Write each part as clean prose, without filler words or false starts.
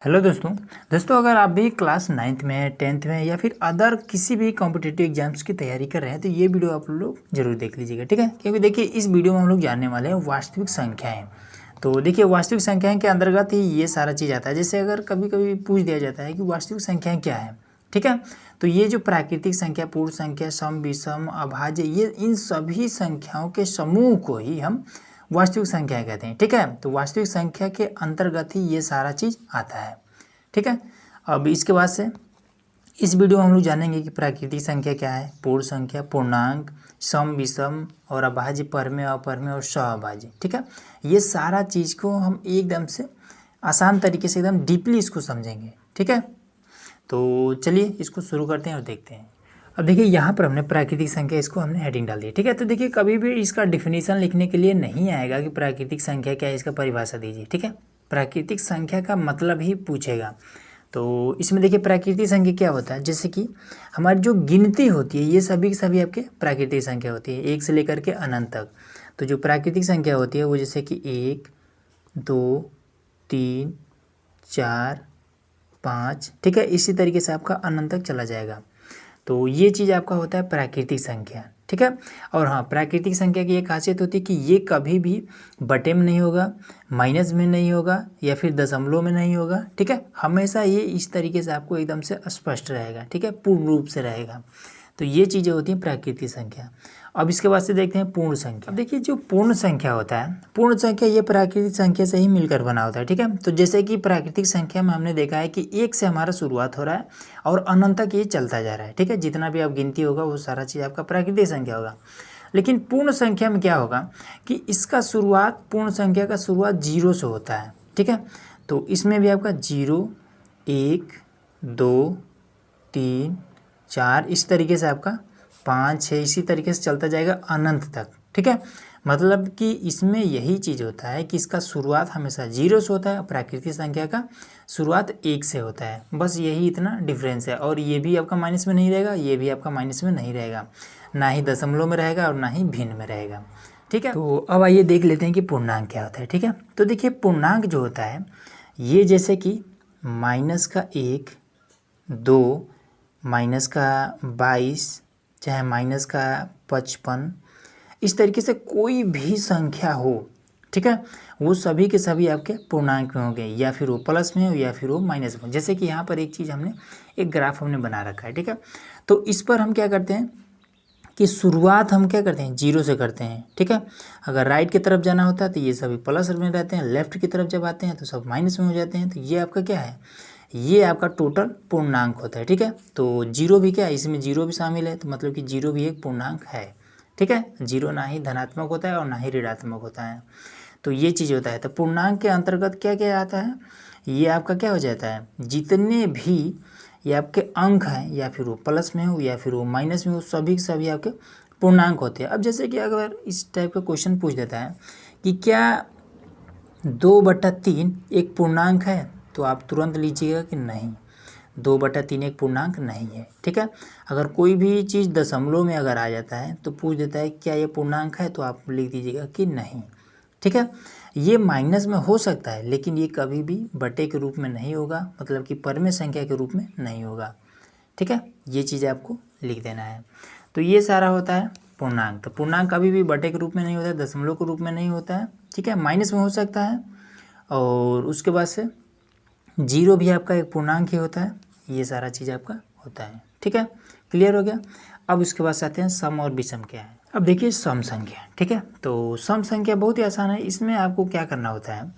Hello दोस्तों अगर आप भी क्लास 9th में हैं, 10th में हैं या फिर अदर किसी भी कॉम्पिटिटिव एग्जाम्स की तैयारी कर रहे हैं तो ये वीडियो आप लोग जरूर देख लीजिएगा, ठीक है। क्योंकि देखिए इस वीडियो में हम लोग जानने वाले हैं वास्तविक संख्याएं। तो देखिए वास्तविक संख्याएं के अंतर्गत ही ये सारा चीज़ आता है। जैसे अगर कभी कभी पूछ दिया जाता है कि वास्तविक संख्याएं क्या है, ठीक है। तो ये जो प्राकृतिक संख्या, पूर्ण संख्या, सम, विषम, अभाज्य, ये इन सभी संख्याओं के समूह को ही हम वास्तविक संख्या कहते हैं, ठीक है। तो वास्तविक संख्या के अंतर्गत ही ये सारा चीज़ आता है, ठीक है। अब इसके बाद से इस वीडियो में हम लोग जानेंगे कि प्राकृतिक संख्या क्या है, पूर्ण संख्या, पूर्णांक, सम, विषम और अभाज्य, परमेय, अपरमेय और सहअभाज्य, ठीक है। ये सारा चीज़ को हम एकदम से आसान तरीके से एकदम डीपली इसको समझेंगे, ठीक है। तो चलिए इसको शुरू करते हैं और देखते हैं। अब देखिए यहाँ पर हमने प्राकृतिक संख्या, इसको हमने हेडिंग डाल दी, ठीक है। तो देखिए कभी भी इसका डिफिनीशन लिखने के लिए नहीं आएगा कि प्राकृतिक संख्या क्या है, इसका परिभाषा दीजिए, ठीक है। प्राकृतिक संख्या का मतलब ही पूछेगा। तो इसमें देखिए प्राकृतिक संख्या क्या होता है, जैसे कि हमारी जो गिनती होती है ये सभी की सभी आपके प्राकृतिक संख्या होती है, एक से लेकर के अनंत तक। तो जो प्राकृतिक संख्या होती है वो जैसे कि 1, 2, 3, 4, 5, ठीक है। इसी तरीके से आपका अनंत तक चला जाएगा। तो ये चीज़ आपका होता है प्राकृतिक संख्या, ठीक है। और हाँ, प्राकृतिक संख्या की एक खासियत होती है कि ये कभी भी बटे में नहीं होगा, माइनस में नहीं होगा या फिर दशमलव में नहीं होगा, ठीक है। हमेशा ये इस तरीके से आपको एकदम से स्पष्ट रहेगा, ठीक है, पूर्ण रूप से रहेगा। तो ये चीज़ें होती हैं प्राकृतिक संख्या। अब इसके बाद से देखते हैं पूर्ण संख्या। अब देखिए जो पूर्ण संख्या होता है, पूर्ण संख्या ये प्राकृतिक संख्या से ही मिलकर बना होता है, ठीक है। तो जैसे कि प्राकृतिक संख्या में हमने देखा है कि 1 से हमारा शुरुआत हो रहा है और अनंत तक ये चलता जा रहा है, ठीक है। जितना भी आप गिनती होगा वो सारा चीज़ आपका प्राकृतिक संख्या होगा। लेकिन पूर्ण संख्या में क्या होगा कि इसका शुरुआत, पूर्ण संख्या का शुरुआत 0 से होता है, ठीक है। तो इसमें भी आपका 0, 1, 2, 3, 4 इस तरीके से आपका 5, 6 इसी तरीके से चलता जाएगा अनंत तक, ठीक है। मतलब कि इसमें यही चीज़ होता है कि इसका शुरुआत हमेशा 0 से होता है, प्राकृतिक संख्या का शुरुआत 1 से होता है। बस यही इतना डिफरेंस है। और ये भी आपका माइनस में नहीं रहेगा, ये भी आपका माइनस में नहीं रहेगा, ना ही दशमलव में रहेगा और ना ही भिन्न में रहेगा, ठीक है। तो अब आइए देख लेते हैं कि पूर्णांक क्या होता है, ठीक है। तो देखिए पूर्णांक जो होता है ये जैसे कि -1, 2, -22, चाहे -55, इस तरीके से कोई भी संख्या हो, ठीक है, वो सभी के सभी आपके पूर्णांक में होंगे, या फिर वो प्लस में हो या फिर वो माइनस में हो। जैसे कि यहाँ पर एक चीज़ हमने, एक ग्राफ हमने बना रखा है, ठीक है। तो इस पर हम क्या करते हैं कि शुरुआत हम क्या करते हैं 0 से करते हैं, ठीक है। अगर राइट की तरफ जाना होता है तो ये सभी प्लस में रहते हैं, लेफ्ट की तरफ जब आते हैं तो सब माइनस में हो जाते हैं। तो ये आपका क्या है, ये आपका टोटल पूर्णांक होता है, ठीक है। तो 0 भी क्या है, इसमें 0 भी शामिल है, तो मतलब कि 0 भी एक पूर्णांक है, ठीक है। 0 ना ही धनात्मक होता है और ना ही ऋणात्मक होता है। तो ये चीज़ होता है। तो पूर्णांक के अंतर्गत क्या क्या आता है, ये आपका क्या हो जाता है, जितने भी ये आपके अंक हैं, या फिर वो प्लस में हो या फिर वो माइनस में हो, सभी के सभी आपके पूर्णांक होते हैं। अब जैसे कि अगर इस टाइप का क्वेश्चन पूछ देता है कि क्या 2/3 एक पूर्णांक है, तो आप तुरंत लीजिएगा कि नहीं, 2/3 एक पूर्णांक नहीं है, ठीक है। अगर कोई भी चीज़ दशमलव में अगर आ जाता है तो पूछ देता है क्या ये पूर्णांक है, तो आप लिख दीजिएगा कि नहीं, ठीक है। ये माइनस में हो सकता है लेकिन ये कभी भी बटे के रूप में नहीं होगा, मतलब कि परमेय संख्या के रूप में नहीं होगा, ठीक है। ये चीज़ आपको लिख देना है। तो ये सारा होता है पूर्णांक। तो पूर्णांक कभी भी बटे के रूप में नहीं होता है, दशमलव के रूप में नहीं होता है, ठीक है, माइनस में हो सकता है। और उसके बाद से 0 भी आपका एक पूर्णांक ही होता है। ये सारा चीज़ आपका होता है, ठीक है, क्लियर हो गया। अब उसके बाद से आते हैं सम और विषम क्या है। अब देखिए सम संख्या, ठीक है। तो सम संख्या बहुत ही आसान है। इसमें आपको क्या करना होता है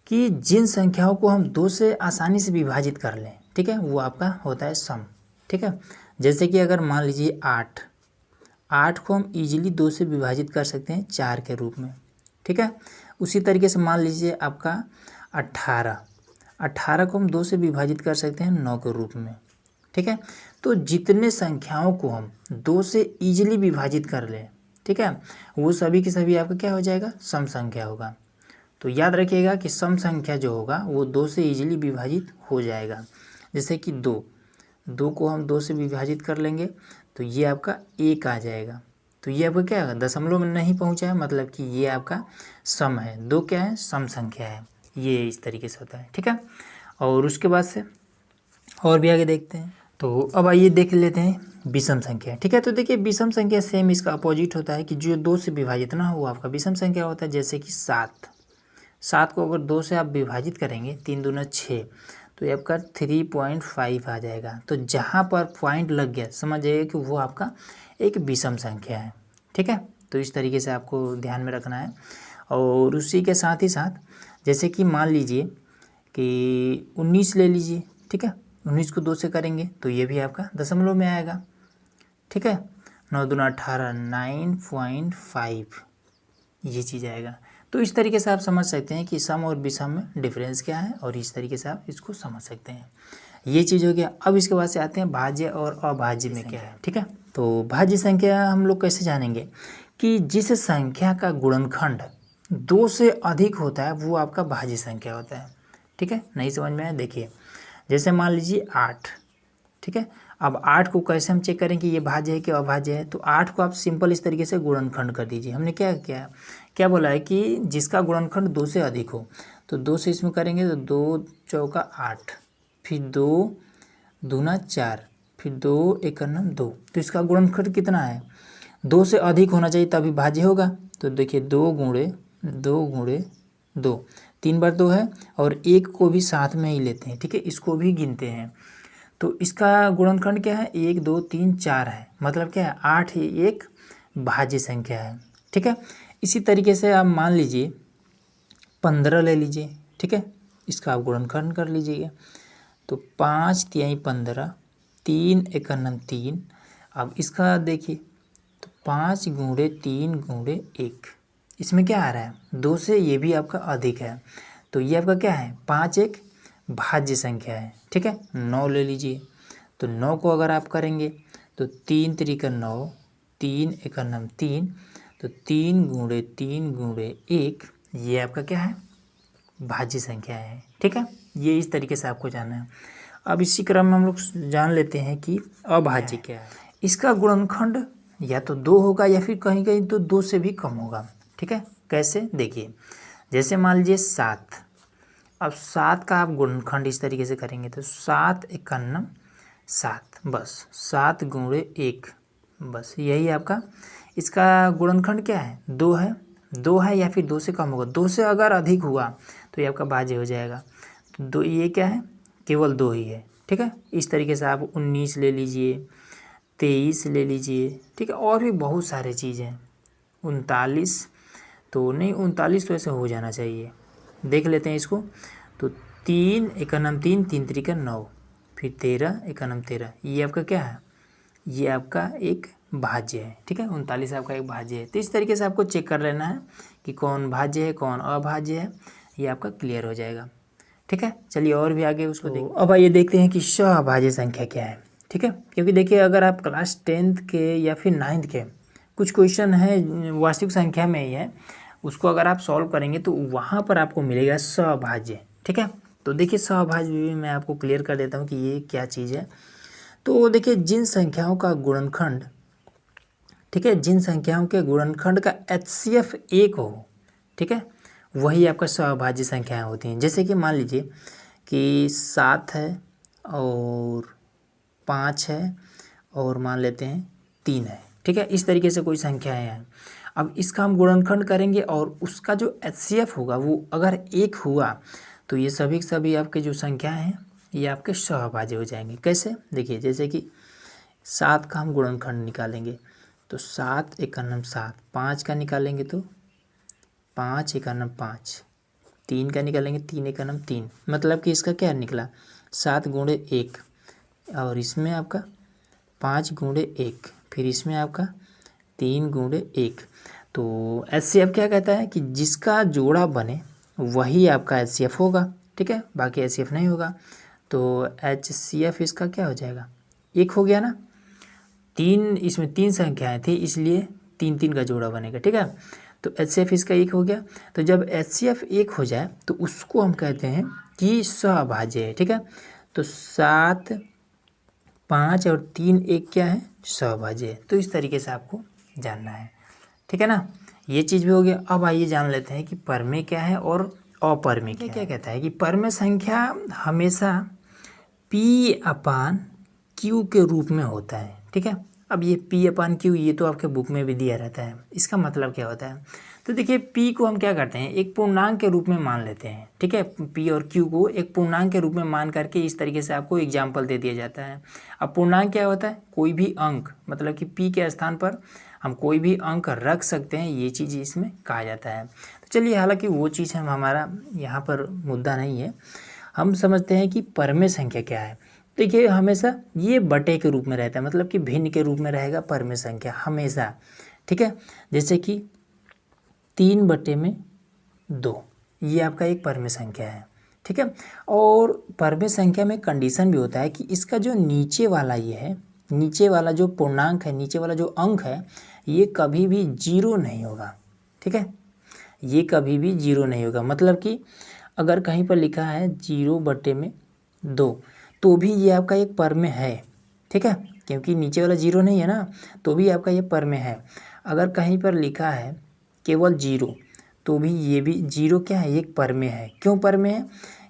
कि जिन संख्याओं को हम 2 से आसानी से विभाजित कर लें, ठीक है, वो आपका होता है सम, ठीक है। जैसे कि अगर मान लीजिए 8 को हम इजीली 2 से विभाजित कर सकते हैं 4 के रूप में, ठीक है। उसी तरीके से मान लीजिए आपका 18 को हम 2 से विभाजित कर सकते हैं 9 के रूप में, ठीक है। तो जितने संख्याओं को हम 2 से इजीली विभाजित कर लें, ठीक है, वो सभी की सभी आपका क्या हो जाएगा, सम संख्या होगा। तो याद रखिएगा कि सम संख्या जो होगा वो 2 से इजीली विभाजित हो जाएगा। जैसे कि 2 को हम 2 से विभाजित कर लेंगे तो ये आपका 1 आ जाएगा। तो ये आपका क्या है, दशमलव में नहीं पहुंचा है, मतलब कि ये आपका सम है। 2 क्या है, सम संख्या है। ये इस तरीके से होता है, ठीक है। और उसके बाद से और भी आगे देखते हैं। तो अब आइए देख लेते हैं विषम संख्या। ठीक है, तो देखिए विषम संख्या सेम इसका अपोजिट होता है कि जो 2 से विभाजित ना हो वो आपका विषम संख्या होता है। जैसे कि 7 को अगर 2 से आप विभाजित करेंगे, 3 दूना 6, तो ये आपका 3.5 आ जाएगा। तो जहाँ पर पॉइंट लग गया समझ जाइए कि वो आपका एक विषम संख्या है। ठीक है, तो इस तरीके से आपको ध्यान में रखना है। और उसी के साथ ही साथ जैसे कि मान लीजिए कि 19 ले लीजिए। ठीक है, 19 को 2 से करेंगे तो ये भी आपका दशमलव में आएगा। ठीक है, 9 दूना 18, 9.5 ये चीज़ आएगा। तो इस तरीके से आप समझ सकते हैं कि सम और विषम में डिफरेंस क्या है, और इस तरीके से आप इसको समझ सकते हैं। ये चीज़ हो गया। अब इसके बाद से आते हैं भाज्य और अभाज्य में क्या है। ठीक है, तो भाज्य संख्या हम लोग कैसे जानेंगे कि जिस संख्या का गुणनखंड 2 से अधिक होता है वो आपका भाज्य संख्या होता है। ठीक है, नहीं समझ में आया, देखिए जैसे मान लीजिए 8। ठीक है, अब 8 को कैसे हम चेक करें कि ये भाज्य है कि अभाज्य है। तो 8 को आप सिंपल इस तरीके से गुणनखंड कर दीजिए। हमने क्या बोला है कि जिसका गुणनखंड 2 से अधिक हो, तो 2 से इसमें करेंगे तो 2 चौका 8, फिर 2 दूना 4, फिर 2 एकम 2। तो इसका गुणनखंड कितना है, 2 से अधिक होना चाहिए तभी भाज्य होगा। तो देखिए 2 गुणे 2, 3 बार 2 है, और 1 को भी साथ में ही लेते हैं। ठीक है, इसको भी गिनते हैं। तो इसका गुणनखंड क्या है, 1 2 3 4 है। मतलब क्या है, 8 ही एक भाज्य संख्या है। ठीक है, इसी तरीके से आप मान लीजिए 15 ले लीजिए। ठीक है, इसका आप गुणनखंड कर लीजिएगा। तो 5 तिहाई 15, 3 एकम 3। अब इसका देखिए तो 5 गुणे 3 गुणे 1, इसमें क्या आ रहा है, 2 से ये भी आपका अधिक है। तो ये आपका क्या है, 5 एक भाज्य संख्या है। ठीक है, 9 ले लीजिए। तो 9 को अगर आप करेंगे तो 3 त्रिका 9, 3 एकम 3, तो 3 गुणे 1, ये आपका क्या है, भाज्य संख्या है। ठीक है, ये इस तरीके से आपको जानना है। अब इसी क्रम में हम लोग जान लेते हैं कि अभाज्य क्या है। इसका गुणनखंड या तो 2 होगा या फिर कहीं कहीं तो 2 से भी कम होगा। ठीक है, कैसे, देखिए जैसे मान लीजिए 7। अब 7 का आप गुणनखंड इस तरीके से करेंगे तो 7 एकम 7, बस 7 गुणे 1, बस यही आपका इसका गुणनखंड क्या है, 2 है। 2 है या फिर 2 से कम होगा। 2 से अगर अधिक हुआ तो ये आपका भाज्य हो जाएगा। तो 2 ये क्या है, केवल 2 ही है। ठीक है, इस तरीके से आप 19 ले लीजिए, 23 ले लीजिए। ठीक है, और भी बहुत सारे चीज़ हैं। 39 तो नहीं, 39 तो ऐसे हो जाना चाहिए, देख लेते हैं इसको। तो 3 एकम 3, 3 त्रिका 9, फिर 13 एकम 13, ये आपका क्या है, ये आपका एक भाज्य है। ठीक है, 39 आपका एक भाज्य है। तो इस तरीके से आपको चेक कर लेना है कि कौन भाज्य है कौन अभाज्य है, ये आपका क्लियर हो जाएगा। ठीक है, चलिए और भी आगे उसको देखो। अब आइए देखते हैं कि सहभाज्य संख्या क्या है। ठीक है, क्योंकि देखिए अगर आप क्लास 10th के या फिर 9th के कुछ क्वेश्चन है वास्तविक संख्या में ही है, उसको अगर आप सॉल्व करेंगे तो वहाँ पर आपको मिलेगा सहभाज्य। ठीक है, तो देखिए सहभाज्य भी मैं आपको क्लियर कर देता हूँ कि ये क्या चीज़ है। तो देखिए जिन संख्याओं का गुणनखंड, ठीक है, जिन संख्याओं के गुणनखंड का HCF 1 हो, ठीक है, वही आपका सहभाज्य संख्याएं होती हैं। जैसे कि मान लीजिए कि 7 है और 5 है और मान लेते हैं 3 है। ठीक है, इस तरीके से कोई संख्याएं हैं। अब इसका हम गुणनखंड करेंगे और उसका जो HCF होगा वो अगर 1 हुआ तो ये सभी के सभी आपके जो संख्याएं हैं ये आपके सहभाज्य हो जाएंगे। कैसे, देखिए जैसे कि 7 का हम गुणनखंड निकालेंगे तो 7 एकम 7, 5 का निकालेंगे तो 5 एकम 5, 3 का निकालेंगे 3 एकम 3, मतलब कि इसका क्या निकला, 7 गुणे 1, और इसमें आपका 5 गुणे 1, फिर इसमें आपका 3 गुणे 1। तो HCF क्या कहता है कि जिसका जोड़ा बने वही आपका HCF होगा। ठीक है, बाकी HCF नहीं होगा। तो HCF इसका क्या हो जाएगा, 1 हो गया ना। 3, इसमें 3 संख्याएं थी इसलिए 3 3 का जोड़ा बनेगा। ठीक है, तो HCF इसका 1 हो गया। तो जब HCF 1 हो जाए तो उसको हम कहते हैं कि सहभाज्य है। ठीक है, तो 7 5 और 3 1 क्या है, सहभाज्य है। तो इस तरीके से आपको जानना है। ठीक है ना, ये चीज़ भी हो गया। अब आइए जान लेते हैं कि प्रमेय क्या है और अपरिमेय क्या कहता है कि परिमेय संख्या हमेशा P/Q के रूप में होता है। ठीक है, अब ये P/Q ये तो आपके बुक में भी दिया रहता है। इसका मतलब क्या होता है, तो देखिए P को हम क्या करते हैं, एक पूर्णांक के रूप में मान लेते हैं। ठीक है, P और Q को एक पूर्णांक के रूप में मान करके इस तरीके से आपको एग्जाम्पल दे दिया जाता है। अब पूर्णांक क्या होता है, कोई भी अंक, मतलब कि P के स्थान पर हम कोई भी अंक रख सकते हैं, ये चीज़ इसमें कहा जाता है। तो चलिए, हालांकि वो चीज़ हम हमारा यहाँ पर मुद्दा नहीं है, हम समझते हैं कि परिमेय संख्या क्या है। देखिए, हमेशा ये बटे के रूप में रहता है, मतलब कि भिन्न के रूप में रहेगा परिमेय संख्या हमेशा। ठीक है, जैसे कि 3/2 ये आपका एक परिमेय संख्या है। ठीक है, और परिमेय संख्या में कंडीशन भी होता है कि इसका जो नीचे वाला ये है, नीचे वाला जो पूर्णांक है, नीचे वाला जो अंक है, ये कभी भी 0 नहीं होगा। ठीक है, ये कभी भी 0 नहीं होगा, मतलब कि अगर कहीं पर लिखा है 0/2 तो भी ये आपका एक परिमेय है। ठीक है, क्योंकि नीचे वाला 0 नहीं है ना, तो भी आपका ये परिमेय है। अगर कहीं पर लिखा है केवल 0 तो भी ये भी 0 क्या है, एक परिमेय है। क्यों परिमेय है,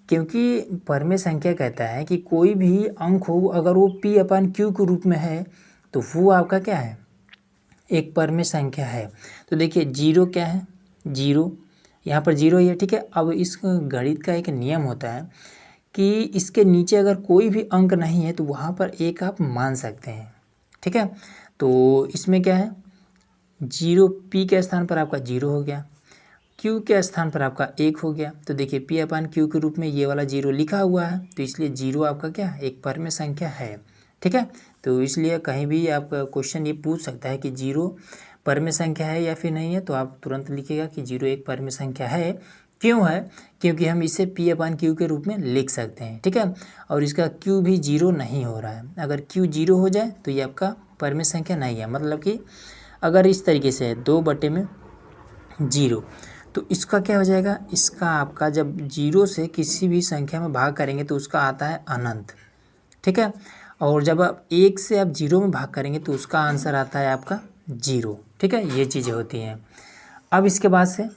क्योंकि परिमेय संख्या कहता है कि कोई भी अंक हो, अगर वो P/Q के रूप में है तो वो आपका क्या है, एक परिमेय संख्या है। तो देखिए 0 क्या है, 0 यहाँ पर 0 ही है। ठीक है, अब इस गणित का एक नियम होता है कि इसके नीचे अगर कोई भी अंक नहीं है तो वहाँ पर एक आप मान सकते हैं। ठीक है, तो इसमें क्या है, 0 P के स्थान पर आपका 0 हो गया, Q के स्थान पर आपका 1 हो गया। तो देखिए P/Q के रूप में ये वाला 0 लिखा हुआ है, तो इसलिए 0 आपका क्या है, एक परिमेय संख्या है। ठीक है, तो इसलिए कहीं भी आपका क्वेश्चन ये पूछ सकता है कि 0 परिमेय संख्या है या फिर नहीं है, तो आप तुरंत लिखिएगा कि 0 एक परिमेय संख्या है। क्यों है, क्योंकि हम इसे P/Q के रूप में लिख सकते हैं। ठीक है, और इसका Q भी 0 नहीं हो रहा है। अगर Q 0 हो जाए तो ये आपका परिमेय संख्या नहीं है। मतलब कि अगर इस तरीके से है 2/0 तो इसका क्या हो जाएगा, इसका आपका जब 0 से किसी भी संख्या में भाग करेंगे तो उसका आता है अनंत। ठीक है, और जब आप 1 से आप 0 में भाग करेंगे तो उसका आंसर आता है आपका 0। ठीक है, ये चीज़ें होती हैं। अब इसके बाद से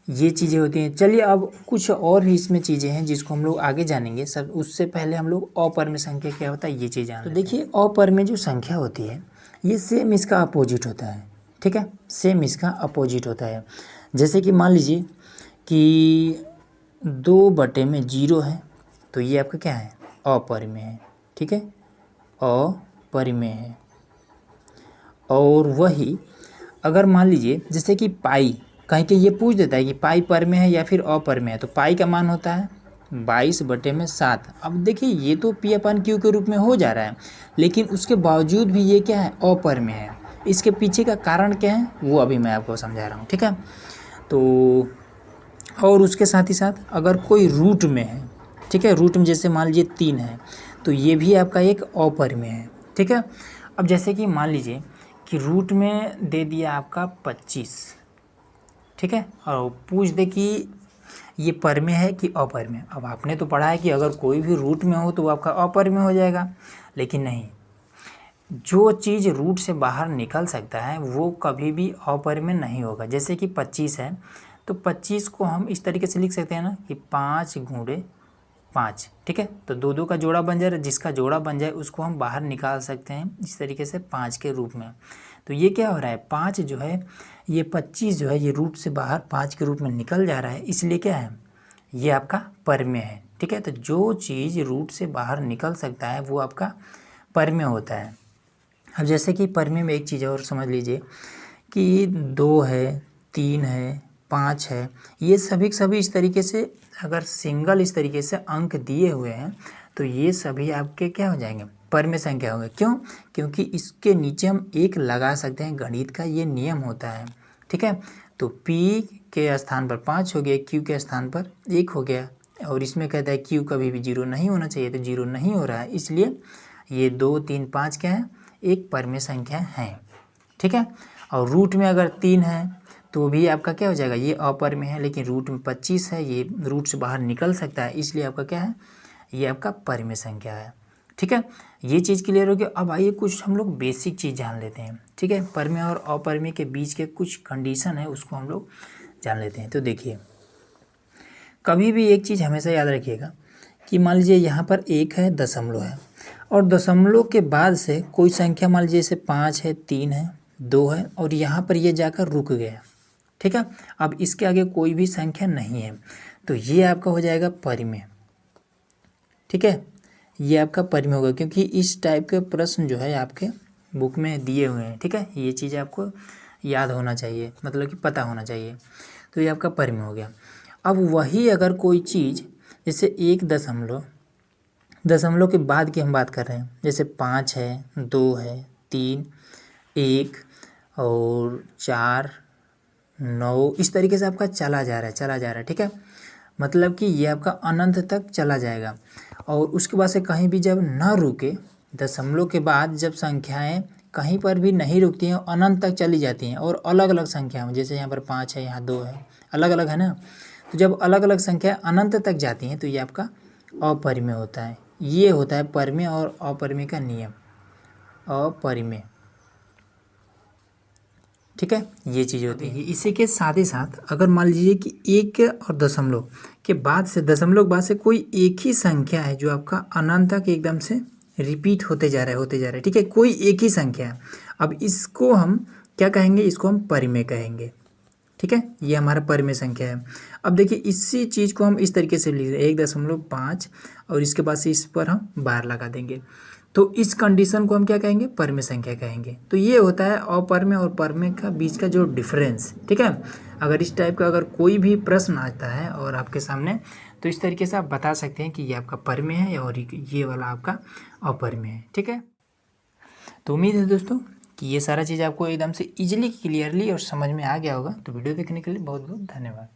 ये चीज़ें होती हैं। चलिए, अब कुछ और भी इसमें चीज़ें हैं जिसको हम लोग आगे जानेंगे। सब उससे पहले हम लोग अपरिमेय संख्या क्या होता है ये चीज़ जान लेते हैं। तो देखिए, अपरिमेय जो संख्या होती है ये सेम इसका अपोजिट होता है। ठीक है, सेम इसका अपोजिट होता है। जैसे कि मान लीजिए कि 2/0 है, तो ये आपका क्या है, अपरिमेय है। ठीक है, अपरिमेय है। और वही अगर मान लीजिए जैसे कि पाई, कहीं के ये पूछ देता है कि पाई परिमेय है या फिर अपरिमेय है, तो पाई का मान होता है 22/7। अब देखिए ये तो P/Q के रूप में हो जा रहा है, लेकिन उसके बावजूद भी ये क्या है, अपरिमेय है। इसके पीछे का कारण क्या है वो अभी मैं आपको समझा रहा हूँ। ठीक है, तो और उसके साथ ही साथ अगर कोई रूट में है, ठीक है, रूट में जैसे मान लीजिए 3 है, तो ये भी आपका एक अपरिमेय है। ठीक है, अब जैसे कि मान लीजिए कि रूट में दे दिया आपका 25। ठीक है, और पूछ दे कि ये परिमेय है कि अपरिमेय। अब आपने तो पढ़ा है कि अगर कोई भी रूट में हो तो वो आपका अपरिमेय हो जाएगा, लेकिन नहीं, जो चीज़ रूट से बाहर निकल सकता है वो कभी भी अपरिमेय नहीं होगा। जैसे कि 25 है, तो 25 को हम इस तरीके से लिख सकते हैं ना कि 5×5। ठीक है, तो 2 का जोड़ा बन जाए, जिसका जोड़ा बन जाए उसको हम बाहर निकाल सकते हैं इस तरीके से 5 के रूप में। तो ये क्या हो रहा है, 5 जो है, ये 25 जो है ये रूट से बाहर 5 के रूप में निकल जा रहा है, इसलिए क्या है, ये आपका परिमेय है। ठीक है, तो जो चीज़ रूट से बाहर निकल सकता है वो आपका परिमेय होता है। अब जैसे कि परिमेय में एक चीज़ और समझ लीजिए कि 2 है, 3 है, 5 है, ये सभी के सभी इस तरीके से अगर सिंगल इस तरीके से अंक दिए हुए हैं तो ये सभी आपके क्या हो जाएंगे, परिमेय संख्या होंगे। क्यों, क्योंकि इसके नीचे हम 1 लगा सकते हैं, गणित का ये नियम होता है। ठीक है, तो P के स्थान पर 5 हो गया, Q के स्थान पर 1 हो गया, और इसमें कहता है Q कभी भी 0 नहीं होना चाहिए, तो 0 नहीं हो रहा है, इसलिए ये 2, 3, 5 क्या है, एक परिमेय संख्या है। ठीक है, और रूट में अगर 3 है तो भी आपका क्या हो जाएगा, ये अपरिमेय है, लेकिन रूट में 25 है, ये रूट से बाहर निकल सकता है, इसलिए आपका क्या है, ये आपका परिमेय संख्या है। ठीक है, ये चीज़ क्लियर हो गया। अब आइए कुछ हम लोग बेसिक चीज़ जान लेते हैं। ठीक है, परिमेय और अपरिमेय के बीच के कुछ कंडीशन है उसको हम लोग जान लेते हैं। तो देखिए, कभी भी एक चीज़ हमेशा याद रखिएगा कि मान लीजिए यहाँ पर 1 है, दशमलव है, और दशमलव के बाद से कोई संख्या मान लीजिए जैसे 5 है, 3 है, 2 है, और यहाँ पर ये जाकर रुक गया, ठीक है। अब इसके आगे कोई भी संख्या नहीं है, तो ये आपका हो जाएगा परिमेय, ठीक है। ये आपका परिमेय होगा, क्योंकि इस टाइप के प्रश्न जो है आपके बुक में दिए हुए हैं, ठीक है। ये चीज़ आपको याद होना चाहिए, मतलब कि पता होना चाहिए। तो ये आपका परिमेय हो गया। अब वही अगर कोई चीज़ जैसे 1 दशमलव के बाद की हम बात कर रहे हैं, जैसे 5 है, 2 है, 3, 1 और 4, 9, इस तरीके से आपका चला जा रहा है, ठीक है। मतलब कि ये आपका अनंत तक चला जाएगा, और उसके बाद से कहीं भी जब ना रुके, दशमलव के बाद जब संख्याएं कहीं पर भी नहीं रुकती हैं, अनंत तक चली जाती हैं, और अलग अलग संख्या में, जैसे यहाँ पर 5 है, यहाँ 2 है, अलग अलग है ना। तो जब अलग अलग संख्या अनंत तक जाती हैं तो ये आपका अपरिमेय होता है। ये होता है परिमेय और अपरिमेय का नियम, अपरिमेय, ठीक है। ये चीज़ होती है। इसी के साथ ही साथ अगर मान लीजिए कि 1 और दशमलव के बाद से, दशमलव के बाद से कोई एक ही संख्या है जो आपका अनंत तक एकदम से रिपीट होते जा रहा है, ठीक है। कोई एक ही संख्या है, अब इसको हम क्या कहेंगे, इसको हम परिमेय कहेंगे, ठीक है। ये हमारा परिमेय संख्या है। अब देखिए इसी चीज़ को हम इस तरीके से लिख रहे हैं 1.5 और इसके बाद से इस पर हम बार लगा देंगे, तो इस कंडीशन को हम क्या कहेंगे, परिमेय संख्या कहेंगे। तो ये होता है अपरिमेय और परिमेय का बीच का जो डिफरेंस, ठीक है। अगर इस टाइप का अगर कोई भी प्रश्न आता है और आपके सामने, तो इस तरीके से आप बता सकते हैं कि ये आपका परिमेय है और ये वाला आपका अपरिमेय है, ठीक है। तो उम्मीद है दोस्तों कि ये सारा चीज़ आपको एकदम से इजीली, क्लियरली और समझ में आ गया होगा। तो वीडियो देखने के लिए बहुत बहुत धन्यवाद।